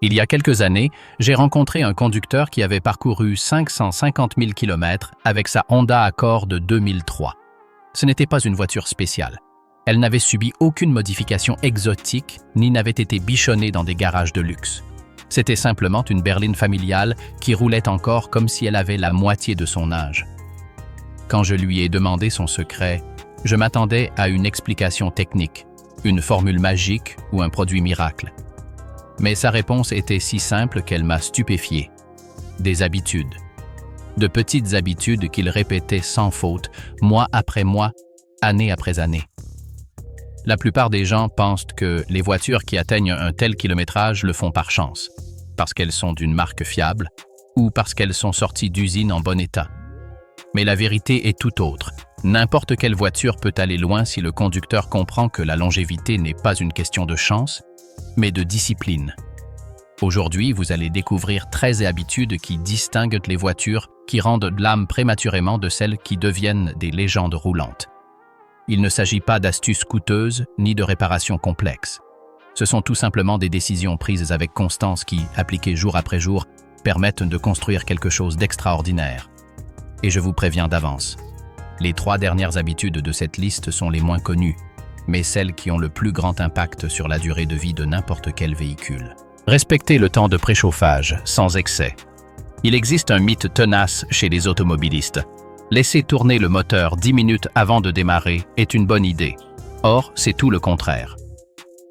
Il y a quelques années, j'ai rencontré un conducteur qui avait parcouru 550 000 km avec sa Honda Accord de 2003. Ce n'était pas une voiture spéciale. Elle n'avait subi aucune modification exotique ni n'avait été bichonnée dans des garages de luxe. C'était simplement une berline familiale qui roulait encore comme si elle avait la moitié de son âge. Quand je lui ai demandé son secret, je m'attendais à une explication technique, une formule magique ou un produit miracle. Mais sa réponse était si simple qu'elle m'a stupéfié. Des habitudes. De petites habitudes qu'il répétait sans faute, mois après mois, année après année. La plupart des gens pensent que les voitures qui atteignent un tel kilométrage le font par chance, parce qu'elles sont d'une marque fiable ou parce qu'elles sont sorties d'usine en bon état. Mais la vérité est tout autre. N'importe quelle voiture peut aller loin si le conducteur comprend que la longévité n'est pas une question de chance, mais de discipline. Aujourd'hui, vous allez découvrir 13 habitudes qui distinguent les voitures qui rendent l'âme prématurément de celles qui deviennent des légendes roulantes. Il ne s'agit pas d'astuces coûteuses ni de réparations complexes. Ce sont tout simplement des décisions prises avec constance qui, appliquées jour après jour, permettent de construire quelque chose d'extraordinaire. Et je vous préviens d'avance. Les 3 dernières habitudes de cette liste sont les moins connues, mais celles qui ont le plus grand impact sur la durée de vie de n'importe quel véhicule. Respectez le temps de préchauffage, sans excès. Il existe un mythe tenace chez les automobilistes. Laisser tourner le moteur 10 minutes avant de démarrer est une bonne idée. Or, c'est tout le contraire.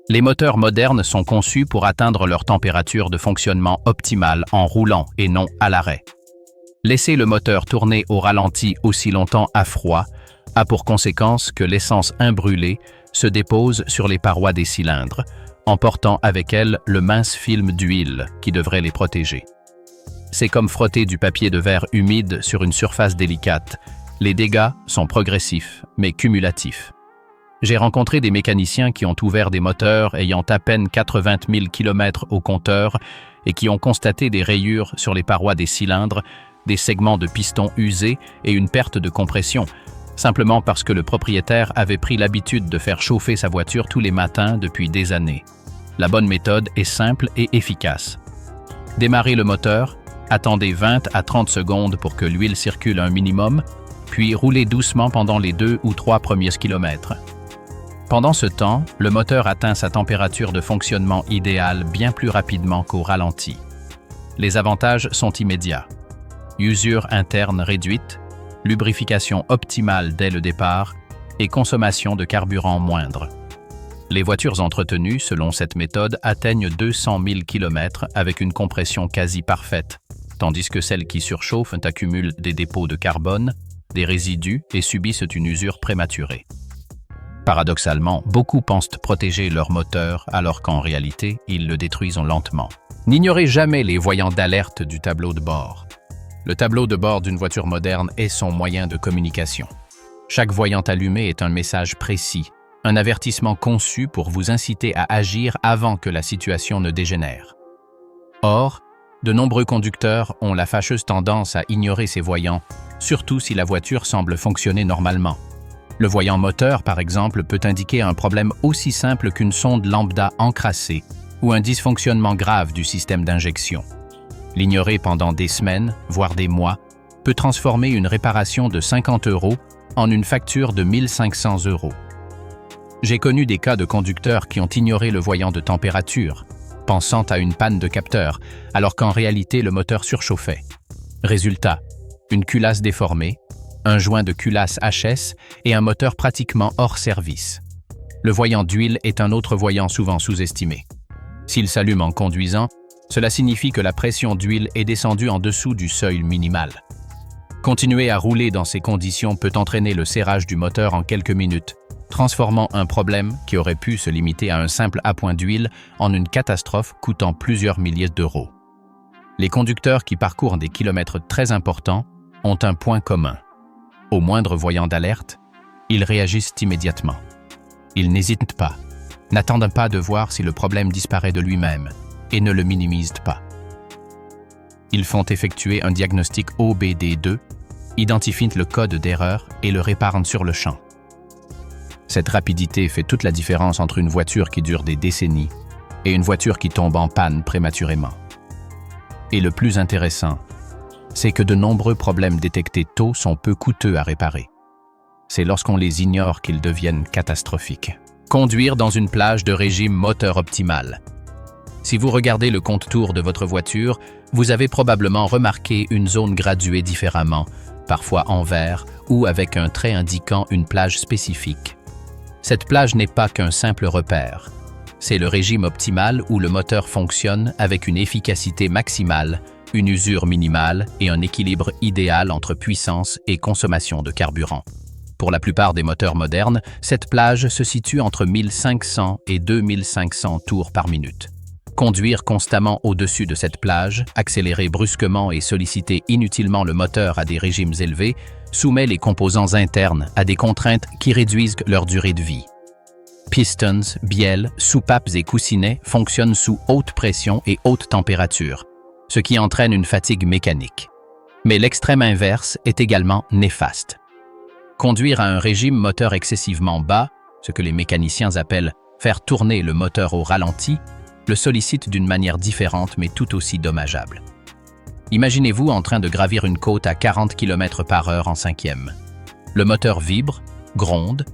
Les moteurs modernes sont conçus pour atteindre leur température de fonctionnement optimale en roulant et non à l'arrêt. Laisser le moteur tourner au ralenti aussi longtemps à froid a pour conséquence que l'essence imbrûlée se dépose sur les parois des cylindres, emportant avec elle le mince film d'huile qui devrait les protéger. C'est comme frotter du papier de verre humide sur une surface délicate. Les dégâts sont progressifs, mais cumulatifs. J'ai rencontré des mécaniciens qui ont ouvert des moteurs ayant à peine 80 000 km au compteur et qui ont constaté des rayures sur les parois des cylindres, des segments de pistons usés et une perte de compression, simplement parce que le propriétaire avait pris l'habitude de faire chauffer sa voiture tous les matins depuis des années. La bonne méthode est simple et efficace. Démarrez le moteur, attendez 20 à 30 secondes pour que l'huile circule un minimum, puis roulez doucement pendant les 2 ou 3 premiers kilomètres. Pendant ce temps, le moteur atteint sa température de fonctionnement idéale bien plus rapidement qu'au ralenti. Les avantages sont immédiats. Usure interne réduite, lubrification optimale dès le départ et consommation de carburant moindre. Les voitures entretenues, selon cette méthode, atteignent 200 000 km avec une compression quasi parfaite, tandis que celles qui surchauffent accumulent des dépôts de carbone, des résidus et subissent une usure prématurée. Paradoxalement, beaucoup pensent protéger leur moteur alors qu'en réalité, ils le détruisent lentement. N'ignorez jamais les voyants d'alerte du tableau de bord. Le tableau de bord d'une voiture moderne est son moyen de communication. Chaque voyant allumé est un message précis, un avertissement conçu pour vous inciter à agir avant que la situation ne dégénère. Or, de nombreux conducteurs ont la fâcheuse tendance à ignorer ces voyants, surtout si la voiture semble fonctionner normalement. Le voyant moteur, par exemple, peut indiquer un problème aussi simple qu'une sonde lambda encrassée ou un dysfonctionnement grave du système d'injection. L'ignorer pendant des semaines, voire des mois, peut transformer une réparation de 50 € en une facture de 1 500 €. J'ai connu des cas de conducteurs qui ont ignoré le voyant de température, pensant à une panne de capteur, alors qu'en réalité le moteur surchauffait. Résultat, une culasse déformée, un joint de culasse HS et un moteur pratiquement hors service. Le voyant d'huile est un autre voyant souvent sous-estimé. S'il s'allume en conduisant, cela signifie que la pression d'huile est descendue en dessous du seuil minimal. Continuer à rouler dans ces conditions peut entraîner le serrage du moteur en quelques minutes, transformant un problème qui aurait pu se limiter à un simple appoint d'huile en une catastrophe coûtant plusieurs milliers d'euros. Les conducteurs qui parcourent des kilomètres très importants ont un point commun. Au moindre voyant d'alerte, ils réagissent immédiatement. Ils n'hésitent pas, n'attendent pas de voir si le problème disparaît de lui-même et ne le minimisent pas. Ils font effectuer un diagnostic OBD2, identifient le code d'erreur et le réparent sur le champ. Cette rapidité fait toute la différence entre une voiture qui dure des décennies et une voiture qui tombe en panne prématurément. Et le plus intéressant, c'est que de nombreux problèmes détectés tôt sont peu coûteux à réparer. C'est lorsqu'on les ignore qu'ils deviennent catastrophiques. Conduire dans une plage de régime moteur optimal. Si vous regardez le compte-tours de votre voiture, vous avez probablement remarqué une zone graduée différemment, parfois en vert ou avec un trait indiquant une plage spécifique. Cette plage n'est pas qu'un simple repère. C'est le régime optimal où le moteur fonctionne avec une efficacité maximale, une usure minimale et un équilibre idéal entre puissance et consommation de carburant. Pour la plupart des moteurs modernes, cette plage se situe entre 1500 et 2500 tours par minute. Conduire constamment au-dessus de cette plage, accélérer brusquement et solliciter inutilement le moteur à des régimes élevés, soumet les composants internes à des contraintes qui réduisent leur durée de vie. Pistons, bielles, soupapes et coussinets fonctionnent sous haute pression et haute température, ce qui entraîne une fatigue mécanique. Mais l'extrême inverse est également néfaste. Conduire à un régime moteur excessivement bas, ce que les mécaniciens appellent « faire tourner le moteur au ralenti », le sollicite d'une manière différente mais tout aussi dommageable. Imaginez-vous en train de gravir une côte à 40 km/h en cinquième. Le moteur vibre, gronde,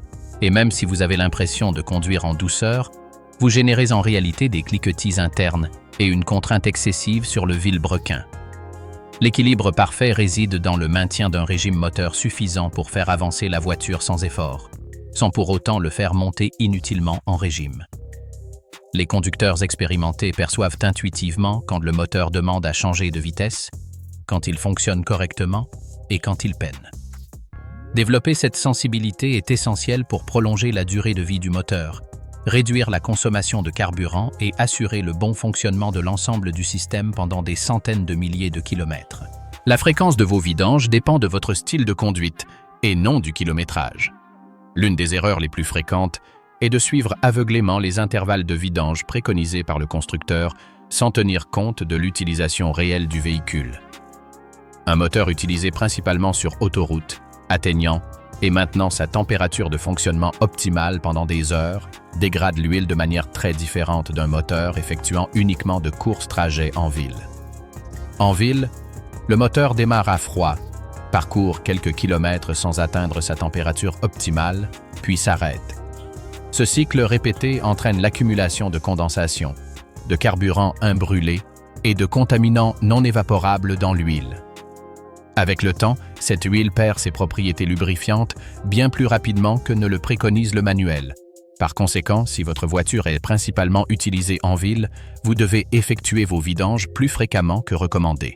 et même si vous avez l'impression de conduire en douceur, vous générez en réalité des cliquetis internes et une contrainte excessive sur le vilebrequin. L'équilibre parfait réside dans le maintien d'un régime moteur suffisant pour faire avancer la voiture sans effort, sans pour autant le faire monter inutilement en régime. Les conducteurs expérimentés perçoivent intuitivement quand le moteur demande à changer de vitesse, quand il fonctionne correctement et quand il peine. Développer cette sensibilité est essentiel pour prolonger la durée de vie du moteur, réduire la consommation de carburant et assurer le bon fonctionnement de l'ensemble du système pendant des centaines de milliers de kilomètres. La fréquence de vos vidanges dépend de votre style de conduite et non du kilométrage. L'une des erreurs les plus fréquentes est de suivre aveuglément les intervalles de vidange préconisés par le constructeur sans tenir compte de l'utilisation réelle du véhicule. Un moteur utilisé principalement sur autoroute, atteignant et maintenant sa température de fonctionnement optimale pendant des heures, dégrade l'huile de manière très différente d'un moteur effectuant uniquement de courts trajets en ville. En ville, le moteur démarre à froid, parcourt quelques kilomètres sans atteindre sa température optimale, puis s'arrête. Ce cycle répété entraîne l'accumulation de condensation, de carburant imbrûlé et de contaminants non évaporables dans l'huile. Avec le temps, cette huile perd ses propriétés lubrifiantes bien plus rapidement que ne le préconise le manuel. Par conséquent, si votre voiture est principalement utilisée en ville, vous devez effectuer vos vidanges plus fréquemment que recommandé.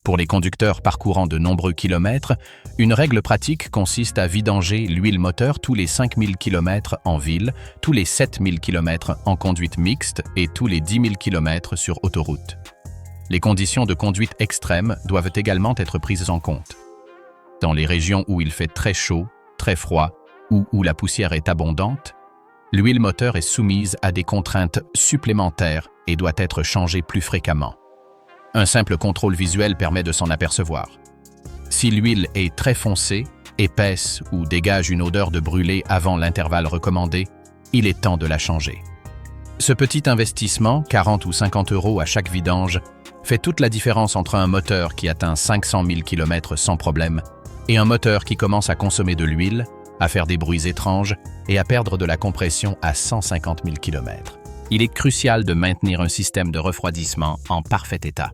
Pour les conducteurs parcourant de nombreux kilomètres, une règle pratique consiste à vidanger l'huile moteur tous les 5000 km en ville, tous les 7000 km en conduite mixte et tous les 10 000 km sur autoroute. Les conditions de conduite extrêmes doivent également être prises en compte. Dans les régions où il fait très chaud, très froid ou où la poussière est abondante, l'huile moteur est soumise à des contraintes supplémentaires et doit être changée plus fréquemment. Un simple contrôle visuel permet de s'en apercevoir. Si l'huile est très foncée, épaisse ou dégage une odeur de brûlé avant l'intervalle recommandé, il est temps de la changer. Ce petit investissement, 40 ou 50 € à chaque vidange, fait toute la différence entre un moteur qui atteint 500 000 km sans problème et un moteur qui commence à consommer de l'huile, à faire des bruits étranges et à perdre de la compression à 150 000 km. Il est crucial de maintenir un système de refroidissement en parfait état.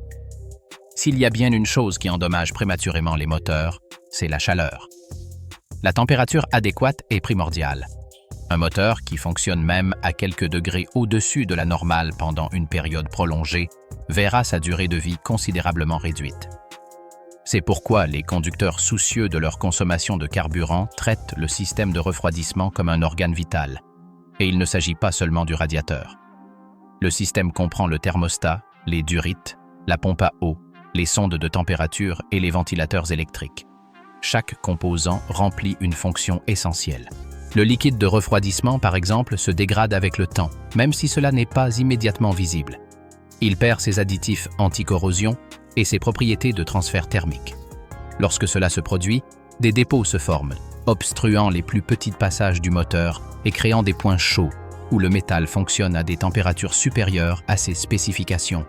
S'il y a bien une chose qui endommage prématurément les moteurs, c'est la chaleur. La température adéquate est primordiale. Un moteur qui fonctionne même à quelques degrés au-dessus de la normale pendant une période prolongée verra sa durée de vie considérablement réduite. C'est pourquoi les conducteurs soucieux de leur consommation de carburant traitent le système de refroidissement comme un organe vital. Et il ne s'agit pas seulement du radiateur. Le système comprend le thermostat, les durites, la pompe à eau, les sondes de température et les ventilateurs électriques. Chaque composant remplit une fonction essentielle. Le liquide de refroidissement, par exemple, se dégrade avec le temps, même si cela n'est pas immédiatement visible. Il perd ses additifs anti-corrosion et ses propriétés de transfert thermique. Lorsque cela se produit, des dépôts se forment, obstruant les plus petits passages du moteur et créant des points chauds, où le métal fonctionne à des températures supérieures à ses spécifications.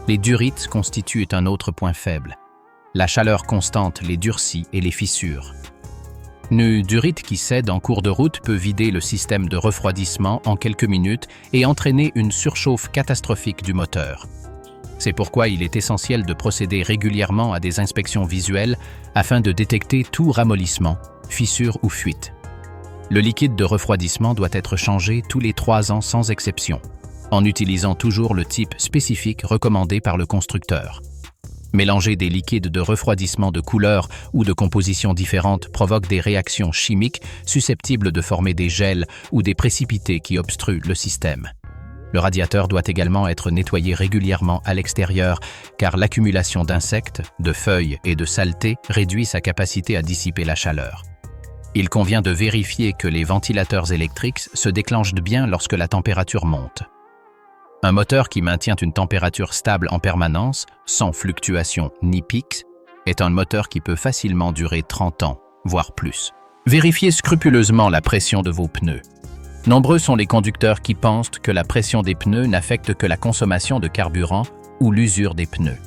Les durites constituent un autre point faible. La chaleur constante les durcit et les fissure. Une durite qui cède en cours de route peut vider le système de refroidissement en quelques minutes et entraîner une surchauffe catastrophique du moteur. C'est pourquoi il est essentiel de procéder régulièrement à des inspections visuelles afin de détecter tout ramollissement, fissure ou fuite. Le liquide de refroidissement doit être changé tous les 3 ans sans exception, en utilisant toujours le type spécifique recommandé par le constructeur. Mélanger des liquides de refroidissement de couleur ou de compositions différentes provoque des réactions chimiques susceptibles de former des gels ou des précipités qui obstruent le système. Le radiateur doit également être nettoyé régulièrement à l'extérieur car l'accumulation d'insectes, de feuilles et de saletés réduit sa capacité à dissiper la chaleur. Il convient de vérifier que les ventilateurs électriques se déclenchent bien lorsque la température monte. Un moteur qui maintient une température stable en permanence, sans fluctuations ni pics, est un moteur qui peut facilement durer 30 ans, voire plus. Vérifiez scrupuleusement la pression de vos pneus. Nombreux sont les conducteurs qui pensent que la pression des pneus n'affecte que la consommation de carburant ou l'usure des pneus.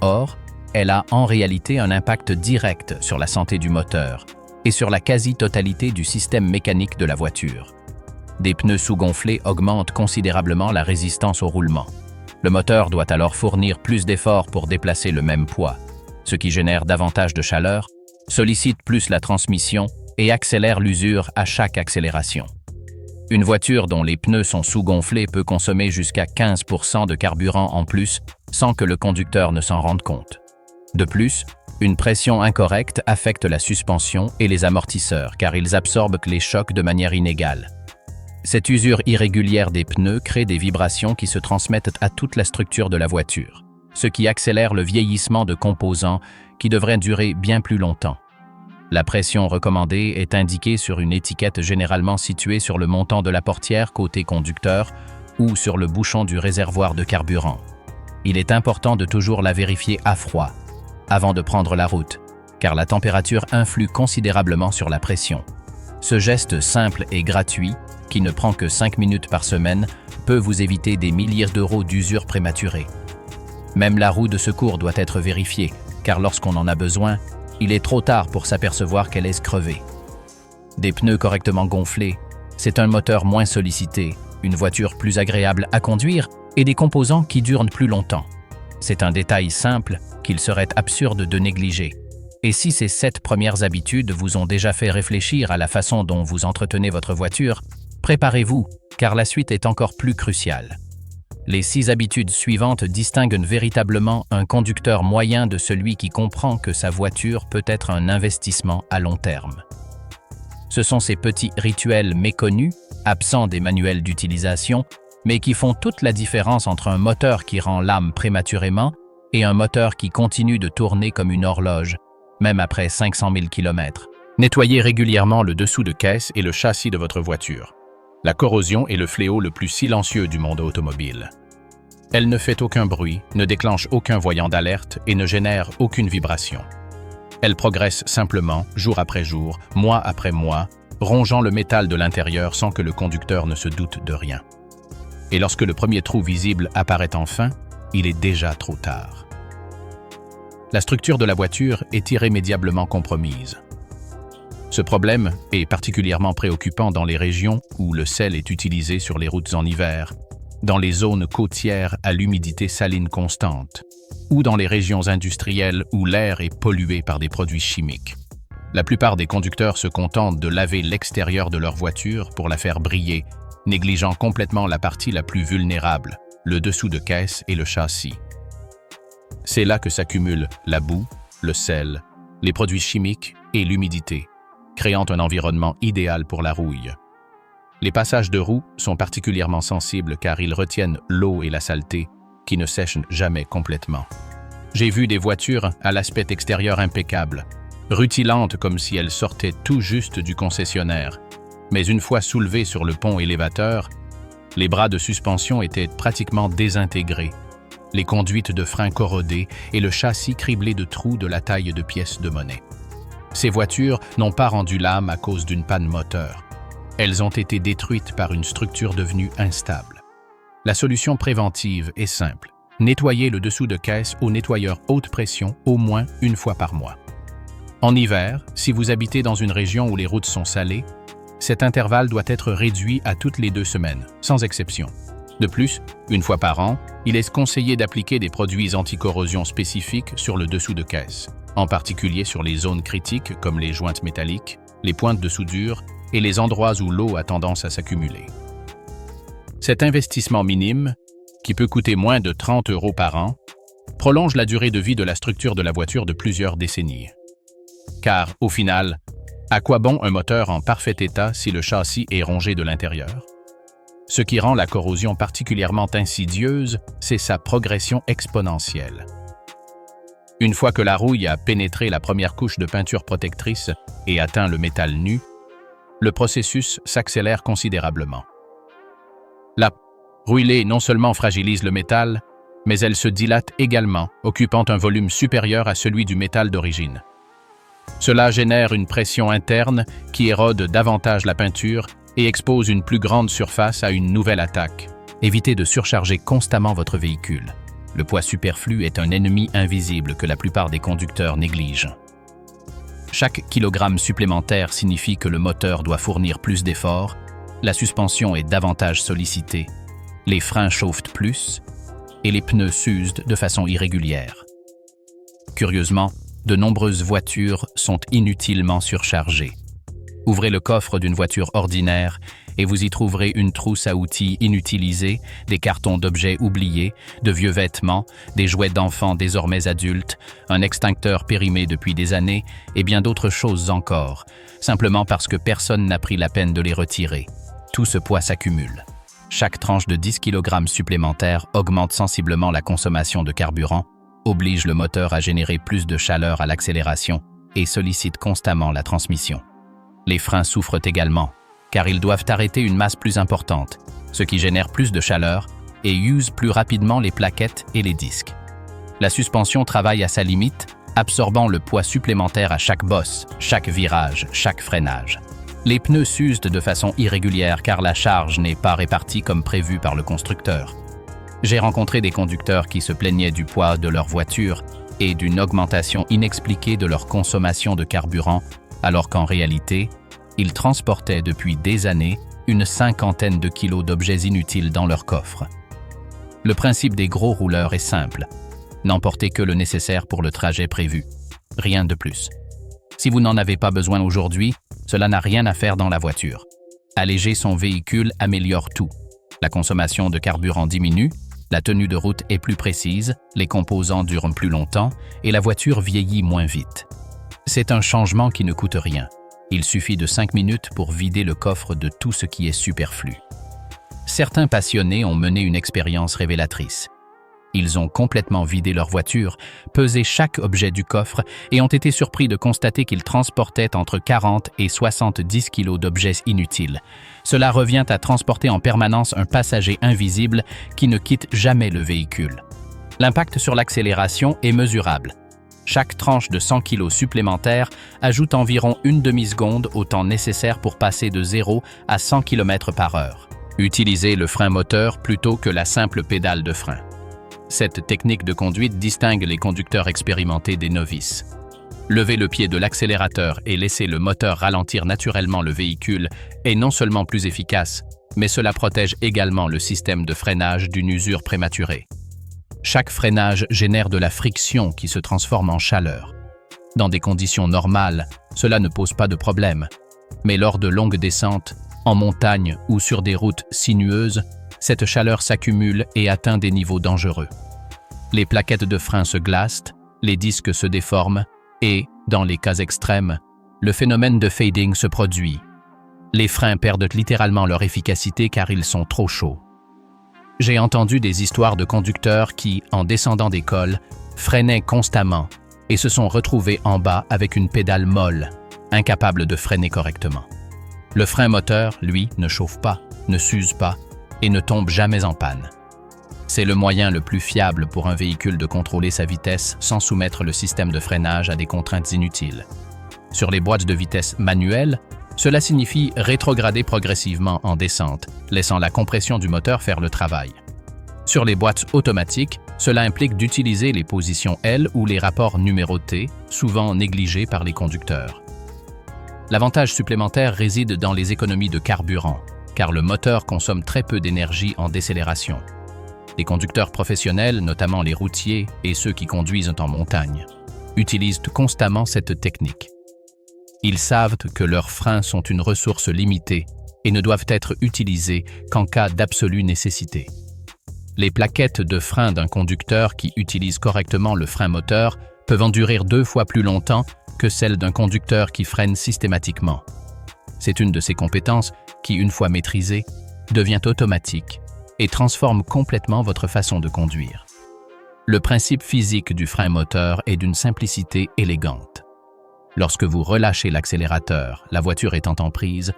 Or, elle a en réalité un impact direct sur la santé du moteur et sur la quasi-totalité du système mécanique de la voiture. Des pneus sous-gonflés augmentent considérablement la résistance au roulement. Le moteur doit alors fournir plus d'efforts pour déplacer le même poids, ce qui génère davantage de chaleur, sollicite plus la transmission et accélère l'usure à chaque accélération. Une voiture dont les pneus sont sous-gonflés peut consommer jusqu'à 15% de carburant en plus sans que le conducteur ne s'en rende compte. De plus, une pression incorrecte affecte la suspension et les amortisseurs car ils absorbent les chocs de manière inégale. Cette usure irrégulière des pneus crée des vibrations qui se transmettent à toute la structure de la voiture, ce qui accélère le vieillissement de composants qui devraient durer bien plus longtemps. La pression recommandée est indiquée sur une étiquette généralement située sur le montant de la portière côté conducteur ou sur le bouchon du réservoir de carburant. Il est important de toujours la vérifier à froid, avant de prendre la route, car la température influe considérablement sur la pression. Ce geste simple et gratuit, qui ne prend que 5 minutes par semaine, peut vous éviter des milliers d'euros d'usure prématurée. Même la roue de secours doit être vérifiée, car lorsqu'on en a besoin, il est trop tard pour s'apercevoir qu'elle est crevée. Des pneus correctement gonflés, c'est un moteur moins sollicité, une voiture plus agréable à conduire et des composants qui durent plus longtemps. C'est un détail simple qu'il serait absurde de négliger. Et si ces 7 premières habitudes vous ont déjà fait réfléchir à la façon dont vous entretenez votre voiture, préparez-vous, car la suite est encore plus cruciale. Les 6 habitudes suivantes distinguent véritablement un conducteur moyen de celui qui comprend que sa voiture peut être un investissement à long terme. Ce sont ces petits rituels méconnus, absents des manuels d'utilisation, mais qui font toute la différence entre un moteur qui rend l'âme prématurément et un moteur qui continue de tourner comme une horloge, même après 500 000 km. Nettoyez régulièrement le dessous de caisse et le châssis de votre voiture. La corrosion est le fléau le plus silencieux du monde automobile. Elle ne fait aucun bruit, ne déclenche aucun voyant d'alerte et ne génère aucune vibration. Elle progresse simplement, jour après jour, mois après mois, rongeant le métal de l'intérieur sans que le conducteur ne se doute de rien. Et lorsque le premier trou visible apparaît enfin, il est déjà trop tard. La structure de la voiture est irrémédiablement compromise. Ce problème est particulièrement préoccupant dans les régions où le sel est utilisé sur les routes en hiver, dans les zones côtières à l'humidité saline constante, ou dans les régions industrielles où l'air est pollué par des produits chimiques. La plupart des conducteurs se contentent de laver l'extérieur de leur voiture pour la faire briller, négligeant complètement la partie la plus vulnérable, le dessous de caisse et le châssis. C'est là que s'accumulent la boue, le sel, les produits chimiques et l'humidité, créant un environnement idéal pour la rouille. Les passages de roues sont particulièrement sensibles car ils retiennent l'eau et la saleté, qui ne sèchent jamais complètement. J'ai vu des voitures à l'aspect extérieur impeccable, rutilantes comme si elles sortaient tout juste du concessionnaire, mais une fois soulevées sur le pont élévateur, les bras de suspension étaient pratiquement désintégrés, les conduites de frein corrodées et le châssis criblé de trous de la taille de pièces de monnaie. Ces voitures n'ont pas rendu l'âme à cause d'une panne moteur. Elles ont été détruites par une structure devenue instable. La solution préventive est simple. Nettoyez le dessous de caisse au nettoyeur haute pression au moins une fois par mois. En hiver, si vous habitez dans une région où les routes sont salées, cet intervalle doit être réduit à toutes les 2 semaines, sans exception. De plus, une fois par an, il est conseillé d'appliquer des produits anti-corrosion spécifiques sur le dessous de caisse, en particulier sur les zones critiques comme les jointes métalliques, les pointes de soudure et les endroits où l'eau a tendance à s'accumuler. Cet investissement minime, qui peut coûter moins de 30 € par an, prolonge la durée de vie de la structure de la voiture de plusieurs décennies. Car, au final, à quoi bon un moteur en parfait état si le châssis est rongé de l'intérieur? Ce qui rend la corrosion particulièrement insidieuse, c'est sa progression exponentielle. Une fois que la rouille a pénétré la première couche de peinture protectrice et atteint le métal nu, le processus s'accélère considérablement. La rouillée non seulement fragilise le métal, mais elle se dilate également, occupant un volume supérieur à celui du métal d'origine. Cela génère une pression interne qui érode davantage la peinture et expose une plus grande surface à une nouvelle attaque. Évitez de surcharger constamment votre véhicule. Le poids superflu est un ennemi invisible que la plupart des conducteurs négligent. Chaque kilogramme supplémentaire signifie que le moteur doit fournir plus d'efforts, la suspension est davantage sollicitée, les freins chauffent plus et les pneus s'usent de façon irrégulière. Curieusement, de nombreuses voitures sont inutilement surchargées. Ouvrez le coffre d'une voiture ordinaire et vous y trouverez une trousse à outils inutilisée, des cartons d'objets oubliés, de vieux vêtements, des jouets d'enfants désormais adultes, un extincteur périmé depuis des années et bien d'autres choses encore, simplement parce que personne n'a pris la peine de les retirer. Tout ce poids s'accumule. Chaque tranche de 10 kg supplémentaires augmente sensiblement la consommation de carburant, oblige le moteur à générer plus de chaleur à l'accélération et sollicite constamment la transmission. Les freins souffrent également, car ils doivent arrêter une masse plus importante, ce qui génère plus de chaleur et use plus rapidement les plaquettes et les disques. La suspension travaille à sa limite, absorbant le poids supplémentaire à chaque bosse, chaque virage, chaque freinage. Les pneus s'usent de façon irrégulière car la charge n'est pas répartie comme prévu par le constructeur. J'ai rencontré des conducteurs qui se plaignaient du poids de leur voiture et d'une augmentation inexpliquée de leur consommation de carburant, alors qu'en réalité, ils transportaient depuis des années une 50aine de kilos d'objets inutiles dans leur coffre. Le principe des gros rouleurs est simple. N'emportez que le nécessaire pour le trajet prévu. Rien de plus. Si vous n'en avez pas besoin aujourd'hui, cela n'a rien à faire dans la voiture. Alléger son véhicule améliore tout. La consommation de carburant diminue, la tenue de route est plus précise, les composants durent plus longtemps et la voiture vieillit moins vite. C'est un changement qui ne coûte rien. Il suffit de 5 minutes pour vider le coffre de tout ce qui est superflu. Certains passionnés ont mené une expérience révélatrice. Ils ont complètement vidé leur voiture, pesé chaque objet du coffre et ont été surpris de constater qu'ils transportaient entre 40 et 70 kilos d'objets inutiles. Cela revient à transporter en permanence un passager invisible qui ne quitte jamais le véhicule. L'impact sur l'accélération est mesurable. Chaque tranche de 100 kg supplémentaires ajoute environ une demi-seconde au temps nécessaire pour passer de 0 à 100 km/h. Utilisez le frein moteur plutôt que la simple pédale de frein. Cette technique de conduite distingue les conducteurs expérimentés des novices. Lever le pied de l'accélérateur et laisser le moteur ralentir naturellement le véhicule est non seulement plus efficace, mais cela protège également le système de freinage d'une usure prématurée. Chaque freinage génère de la friction qui se transforme en chaleur. Dans des conditions normales, cela ne pose pas de problème. Mais lors de longues descentes, en montagne ou sur des routes sinueuses, cette chaleur s'accumule et atteint des niveaux dangereux. Les plaquettes de frein se glacent, les disques se déforment et, dans les cas extrêmes, le phénomène de fading se produit. Les freins perdent littéralement leur efficacité car ils sont trop chauds. J'ai entendu des histoires de conducteurs qui, en descendant des cols, freinaient constamment et se sont retrouvés en bas avec une pédale molle, incapables de freiner correctement. Le frein moteur, lui, ne chauffe pas, ne s'use pas et ne tombe jamais en panne. C'est le moyen le plus fiable pour un véhicule de contrôler sa vitesse sans soumettre le système de freinage à des contraintes inutiles. Sur les boîtes de vitesse manuelles, Cela signifie rétrograder progressivement en descente, laissant la compression du moteur faire le travail. Sur les boîtes automatiques, cela implique d'utiliser les positions L ou les rapports numérotés, souvent négligés par les conducteurs. L'avantage supplémentaire réside dans les économies de carburant, car le moteur consomme très peu d'énergie en décélération. Les conducteurs professionnels, notamment les routiers et ceux qui conduisent en montagne, utilisent constamment cette technique. Ils savent que leurs freins sont une ressource limitée et ne doivent être utilisés qu'en cas d'absolue nécessité. Les plaquettes de frein d'un conducteur qui utilise correctement le frein moteur peuvent endurer 2 fois plus longtemps que celles d'un conducteur qui freine systématiquement. C'est une de ces compétences qui, une fois maîtrisée, devient automatique et transforme complètement votre façon de conduire. Le principe physique du frein moteur est d'une simplicité élégante. Lorsque vous relâchez l'accélérateur, la voiture étant en prise,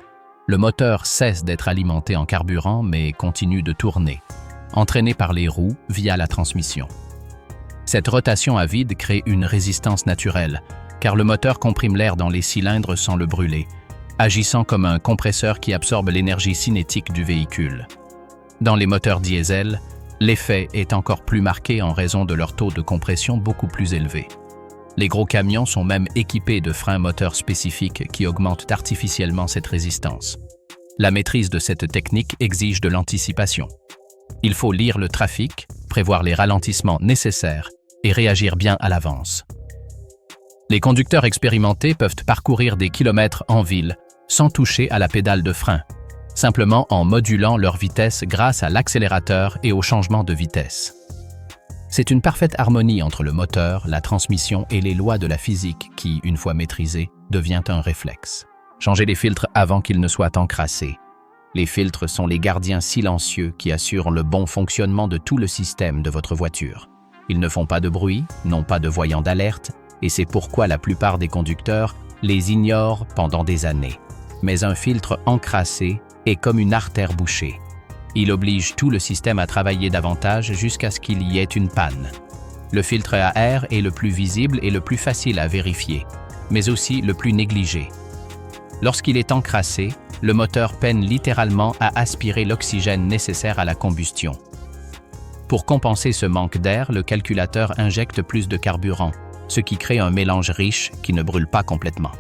le moteur cesse d'être alimenté en carburant mais continue de tourner, entraîné par les roues via la transmission. Cette rotation à vide crée une résistance naturelle, car le moteur comprime l'air dans les cylindres sans le brûler, agissant comme un compresseur qui absorbe l'énergie cinétique du véhicule. Dans les moteurs diesel, l'effet est encore plus marqué en raison de leur taux de compression beaucoup plus élevé. Les gros camions sont même équipés de freins moteurs spécifiques qui augmentent artificiellement cette résistance. La maîtrise de cette technique exige de l'anticipation. Il faut lire le trafic, prévoir les ralentissements nécessaires et réagir bien à l'avance. Les conducteurs expérimentés peuvent parcourir des kilomètres en ville sans toucher à la pédale de frein, simplement en modulant leur vitesse grâce à l'accélérateur et au changement de vitesse. C'est une parfaite harmonie entre le moteur, la transmission et les lois de la physique qui, une fois maîtrisées, devient un réflexe. Changez les filtres avant qu'ils ne soient encrassés. Les filtres sont les gardiens silencieux qui assurent le bon fonctionnement de tout le système de votre voiture. Ils ne font pas de bruit, n'ont pas de voyant d'alerte, et c'est pourquoi la plupart des conducteurs les ignorent pendant des années. Mais un filtre encrassé est comme une artère bouchée. Il oblige tout le système à travailler davantage jusqu'à ce qu'il y ait une panne. Le filtre à air est le plus visible et le plus facile à vérifier, mais aussi le plus négligé. Lorsqu'il est encrassé, le moteur peine littéralement à aspirer l'oxygène nécessaire à la combustion. Pour compenser ce manque d'air, le calculateur injecte plus de carburant, ce qui crée un mélange riche qui ne brûle pas complètement.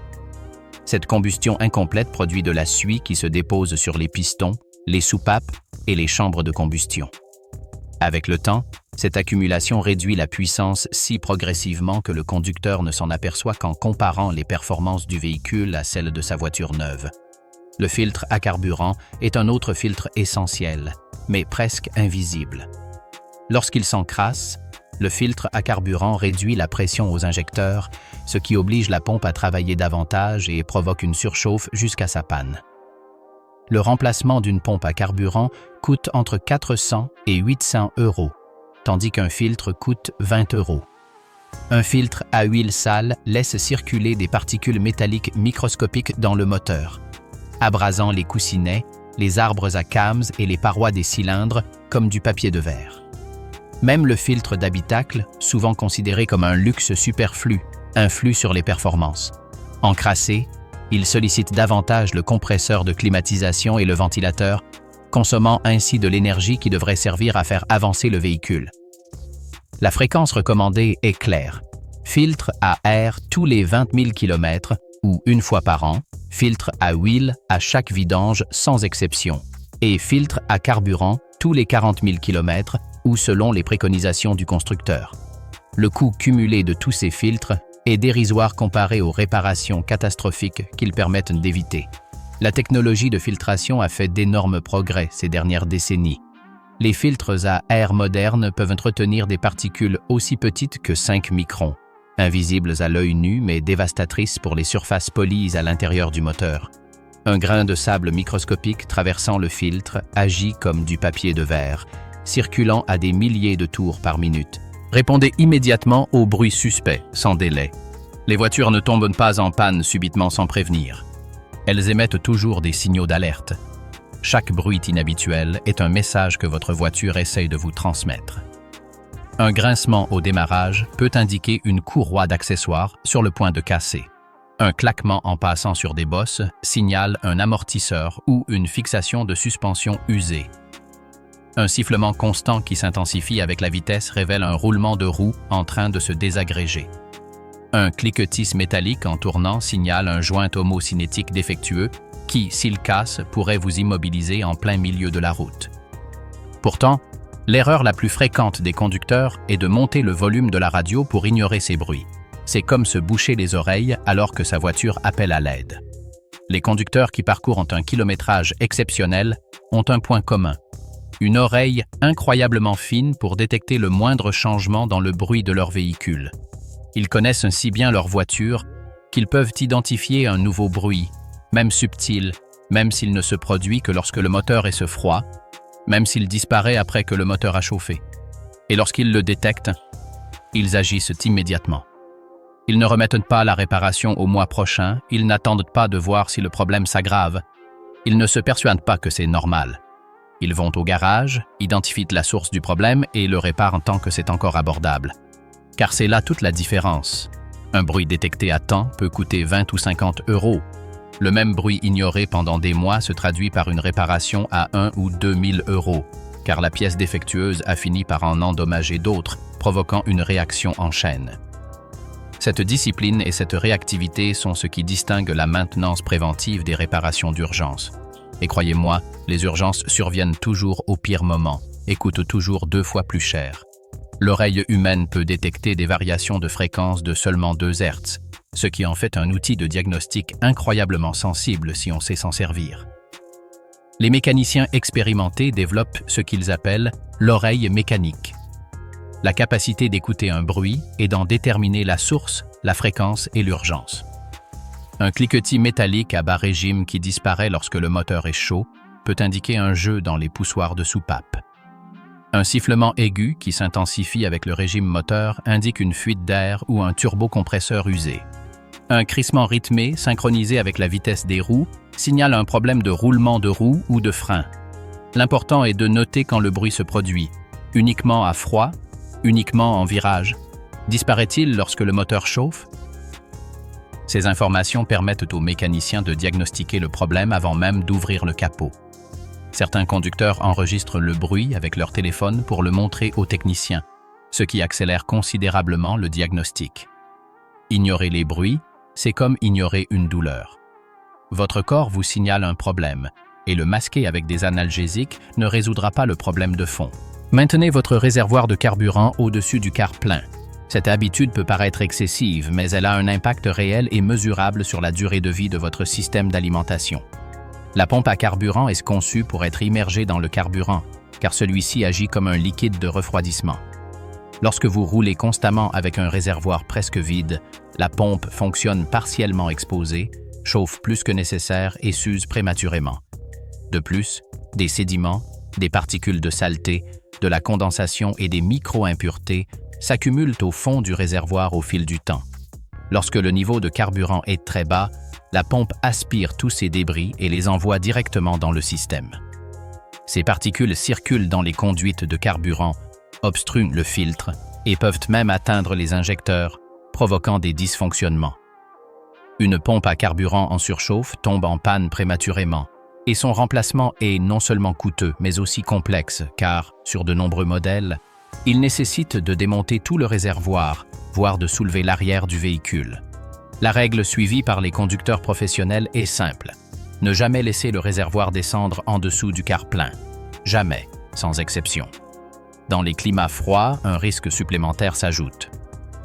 Cette combustion incomplète produit de la suie qui se dépose sur les pistons, les soupapes et les chambres de combustion. Avec le temps, cette accumulation réduit la puissance si progressivement que le conducteur ne s'en aperçoit qu'en comparant les performances du véhicule à celles de sa voiture neuve. Le filtre à carburant est un autre filtre essentiel, mais presque invisible. Lorsqu'il s'encrasse, le filtre à carburant réduit la pression aux injecteurs, ce qui oblige la pompe à travailler davantage et provoque une surchauffe jusqu'à sa panne. Le remplacement d'une pompe à carburant coûte entre 400 et 800 €, tandis qu'un filtre coûte 20 €. Un filtre à huile sale laisse circuler des particules métalliques microscopiques dans le moteur, abrasant les coussinets, les arbres à cames et les parois des cylindres comme du papier de verre. Même le filtre d'habitacle, souvent considéré comme un luxe superflu, influe sur les performances. Encrassé, il sollicite davantage le compresseur de climatisation et le ventilateur, consommant ainsi de l'énergie qui devrait servir à faire avancer le véhicule. La fréquence recommandée est claire. Filtre à air tous les 20 000 km ou une fois par an, filtre à huile à chaque vidange sans exception, et filtre à carburant tous les 40 000 km ou selon les préconisations du constructeur. Le coût cumulé de tous ces filtres est dérisoire comparé aux réparations catastrophiques qu'ils permettent d'éviter. La technologie de filtration a fait d'énormes progrès ces dernières décennies. Les filtres à air modernes peuvent retenir des particules aussi petites que 5 microns, invisibles à l'œil nu mais dévastatrices pour les surfaces polies à l'intérieur du moteur. Un grain de sable microscopique traversant le filtre agit comme du papier de verre, circulant à des milliers de tours par minute. Répondez immédiatement aux bruits suspects, sans délai. Les voitures ne tombent pas en panne subitement sans prévenir. Elles émettent toujours des signaux d'alerte. Chaque bruit inhabituel est un message que votre voiture essaye de vous transmettre. Un grincement au démarrage peut indiquer une courroie d'accessoires sur le point de casser. Un claquement en passant sur des bosses signale un amortisseur ou une fixation de suspension usée. Un sifflement constant qui s'intensifie avec la vitesse révèle un roulement de roue en train de se désagréger. Un cliquetis métallique en tournant signale un joint homocinétique défectueux qui, s'il casse, pourrait vous immobiliser en plein milieu de la route. Pourtant, l'erreur la plus fréquente des conducteurs est de monter le volume de la radio pour ignorer ces bruits. C'est comme se boucher les oreilles alors que sa voiture appelle à l'aide. Les conducteurs qui parcourent un kilométrage exceptionnel ont un point commun: une oreille incroyablement fine pour détecter le moindre changement dans le bruit de leur véhicule. Ils connaissent si bien leur voiture qu'ils peuvent identifier un nouveau bruit, même subtil, même s'il ne se produit que lorsque le moteur est froid, même s'il disparaît après que le moteur a chauffé. Et lorsqu'ils le détectent, ils agissent immédiatement. Ils ne remettent pas la réparation au mois prochain, ils n'attendent pas de voir si le problème s'aggrave. Ils ne se persuadent pas que c'est normal. Ils vont au garage, identifient la source du problème et le réparent tant que c'est encore abordable. Car c'est là toute la différence. Un bruit détecté à temps peut coûter 20 ou 50 €. Le même bruit ignoré pendant des mois se traduit par une réparation à 1 ou 2 000 €, car la pièce défectueuse a fini par en endommager d'autres, provoquant une réaction en chaîne. Cette discipline et cette réactivité sont ce qui distingue la maintenance préventive des réparations d'urgence. Et croyez-moi, les urgences surviennent toujours au pire moment et coûtent toujours 2 fois plus cher. L'oreille humaine peut détecter des variations de fréquence de seulement 2 Hz, ce qui en fait un outil de diagnostic incroyablement sensible si on sait s'en servir. Les mécaniciens expérimentés développent ce qu'ils appellent l'oreille mécanique. La capacité d'écouter un bruit et d'en déterminer la source, la fréquence et l'urgence. Un cliquetis métallique à bas régime qui disparaît lorsque le moteur est chaud peut indiquer un jeu dans les poussoirs de soupape. Un sifflement aigu qui s'intensifie avec le régime moteur indique une fuite d'air ou un turbocompresseur usé. Un crissement rythmé, synchronisé avec la vitesse des roues, signale un problème de roulement de roues ou de frein. L'important est de noter quand le bruit se produit. Uniquement à froid, uniquement en virage. Disparaît-il lorsque le moteur chauffe? Ces informations permettent aux mécaniciens de diagnostiquer le problème avant même d'ouvrir le capot. Certains conducteurs enregistrent le bruit avec leur téléphone pour le montrer aux techniciens, ce qui accélère considérablement le diagnostic. Ignorer les bruits, c'est comme ignorer une douleur. Votre corps vous signale un problème, et le masquer avec des analgésiques ne résoudra pas le problème de fond. Maintenez votre réservoir de carburant au-dessus du quart plein. Cette habitude peut paraître excessive, mais elle a un impact réel et mesurable sur la durée de vie de votre système d'alimentation. La pompe à carburant est conçue pour être immergée dans le carburant, car celui-ci agit comme un liquide de refroidissement. Lorsque vous roulez constamment avec un réservoir presque vide, la pompe fonctionne partiellement exposée, chauffe plus que nécessaire et s'use prématurément. De plus, des sédiments, des particules de saleté, de la condensation et des micro-impuretés s'accumulent au fond du réservoir au fil du temps. Lorsque le niveau de carburant est très bas, la pompe aspire tous ces débris et les envoie directement dans le système. Ces particules circulent dans les conduites de carburant, obstruent le filtre et peuvent même atteindre les injecteurs, provoquant des dysfonctionnements. Une pompe à carburant en surchauffe tombe en panne prématurément, et son remplacement est non seulement coûteux, mais aussi complexe, car, sur de nombreux modèles, il nécessite de démonter tout le réservoir, voire de soulever l'arrière du véhicule. La règle suivie par les conducteurs professionnels est simple. Ne jamais laisser le réservoir descendre en dessous du quart plein. Jamais, sans exception. Dans les climats froids, un risque supplémentaire s'ajoute.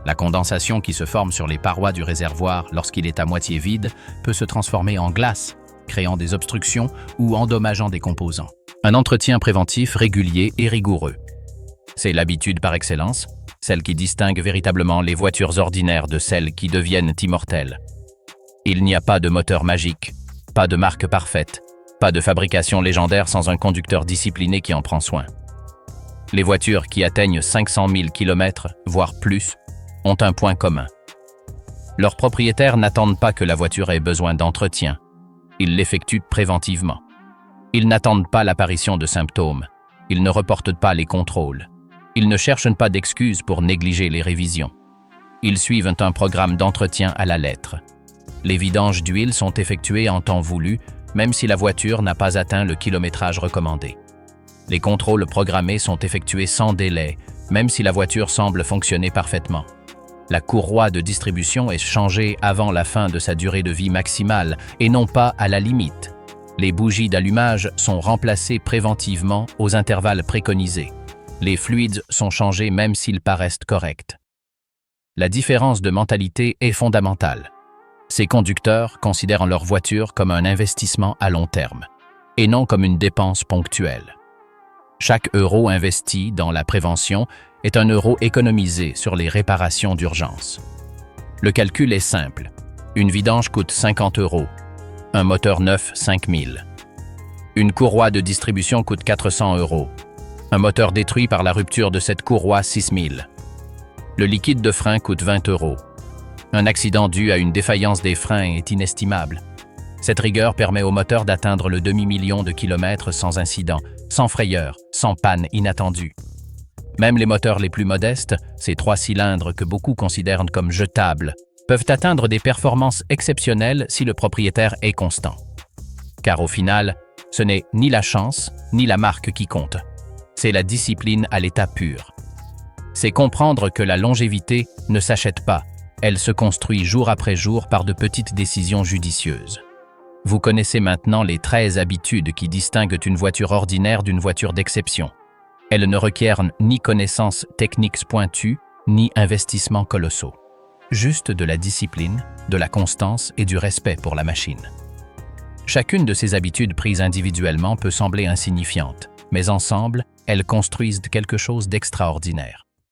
La condensation qui se forme sur les parois du réservoir lorsqu'il est à moitié vide peut se transformer en glace, créant des obstructions ou endommageant des composants. Un entretien préventif régulier et rigoureux. C'est l'habitude par excellence, celle qui distingue véritablement les voitures ordinaires de celles qui deviennent immortelles. Il n'y a pas de moteur magique, pas de marque parfaite, pas de fabrication légendaire sans un conducteur discipliné qui en prend soin. Les voitures qui atteignent 500 000 km, voire plus, ont un point commun. Leurs propriétaires n'attendent pas que la voiture ait besoin d'entretien. Ils l'effectuent préventivement. Ils n'attendent pas l'apparition de symptômes. Ils ne reportent pas les contrôles. Ils ne cherchent pas d'excuses pour négliger les révisions. Ils suivent un programme d'entretien à la lettre. Les vidanges d'huile sont effectuées en temps voulu, même si la voiture n'a pas atteint le kilométrage recommandé. Les contrôles programmés sont effectués sans délai, même si la voiture semble fonctionner parfaitement. La courroie de distribution est changée avant la fin de sa durée de vie maximale et non pas à la limite. Les bougies d'allumage sont remplacées préventivement aux intervalles préconisés. Les fluides sont changés même s'ils paraissent corrects. La différence de mentalité est fondamentale. Ces conducteurs considèrent leur voiture comme un investissement à long terme, et non comme une dépense ponctuelle. Chaque euro investi dans la prévention est un euro économisé sur les réparations d'urgence. Le calcul est simple. Une vidange coûte 50 €, un moteur neuf 5 000. Une courroie de distribution coûte 400 €, un moteur détruit par la rupture de cette courroie 6 000. Le liquide de frein coûte 20 €. Un accident dû à une défaillance des freins est inestimable. Cette rigueur permet au moteur d'atteindre le demi-million de kilomètres sans incident, sans frayeur, sans panne inattendue. Même les moteurs les plus modestes, ces 3 cylindres que beaucoup considèrent comme jetables, peuvent atteindre des performances exceptionnelles si le propriétaire est constant. Car au final, ce n'est ni la chance, ni la marque qui compte. C'est la discipline à l'état pur. C'est comprendre que la longévité ne s'achète pas, elle se construit jour après jour par de petites décisions judicieuses. Vous connaissez maintenant les 13 habitudes qui distinguent une voiture ordinaire d'une voiture d'exception. Elles ne requièrent ni connaissances techniques pointues, ni investissements colossaux. Juste de la discipline, de la constance et du respect pour la machine. Chacune de ces habitudes prises individuellement peut sembler insignifiante, mais ensemble, elles construisent quelque chose d'extraordinaire.